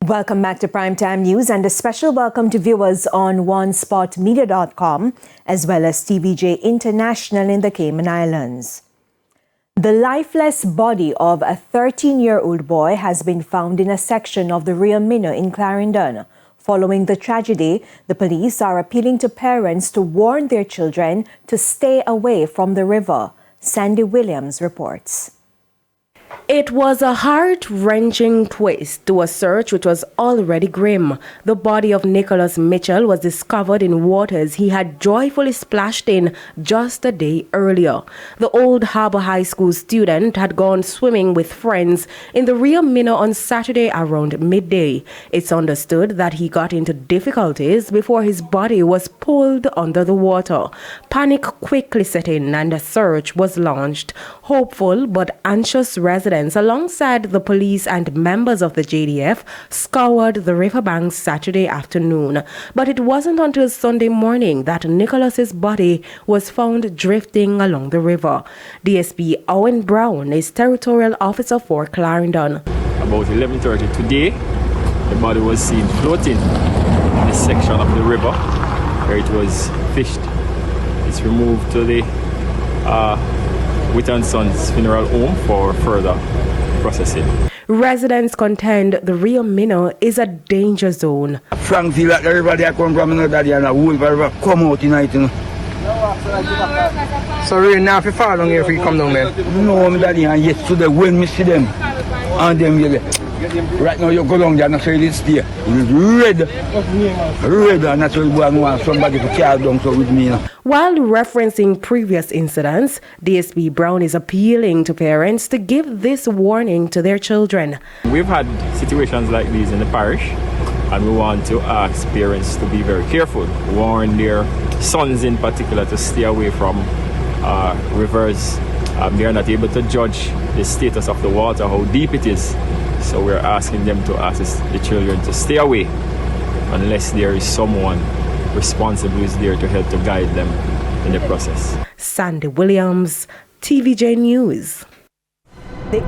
Welcome back to Primetime News and a special welcome to viewers on onespotmedia.com as well as TVJ International in the Cayman Islands. The lifeless body of a 13-year-old boy has been found in a section of the Rio Minho in Clarendon. Following the tragedy, the police are appealing to parents to warn their children to stay away from the river. Sandy Williams reports. It was a heart-wrenching twist to a search which was already grim. The body of Nicholas Mitchell was discovered in waters he had joyfully splashed in just a day earlier. The Old Harbour High School student had gone swimming with friends in the Rio Minho on Saturday around midday. It's understood that he got into difficulties before his body was pulled under the water. Panic quickly set in and a search was launched. Hopeful but anxious residents alongside the police and members of the JDF scoured the riverbank Saturday afternoon. But it wasn't until Sunday morning that Nicholas's body was found drifting along the river. DSP Owen Brown is territorial officer for Clarendon. About 11:30 today, the body was seen floating in this section of the river where it was fished. It's removed to the Witt & Sons Funeral Home for further processing. Residents contend the Rio Minho is a danger zone. Frank feel like the river they come from another day and a whole river come out tonight, you know. So rain now if you fall down here if you come down there? No, my daddy, and yesterday when me see them, and them really, right now you go down there and actually it's there. It's red, and that's why you want somebody to carry down so with me, you know. While referencing previous incidents, DSP Brown is appealing to parents to give this warning to their children. We've had situations like these in the parish, and we want to ask parents to be very careful, warn their sons in particular to stay away from rivers. They are not able to judge the status of the water, how deep it is. So we're asking them to assist the children to stay away unless there is someone responsible who is there to help to guide them in the process. Sandy Williams, TVJ News. The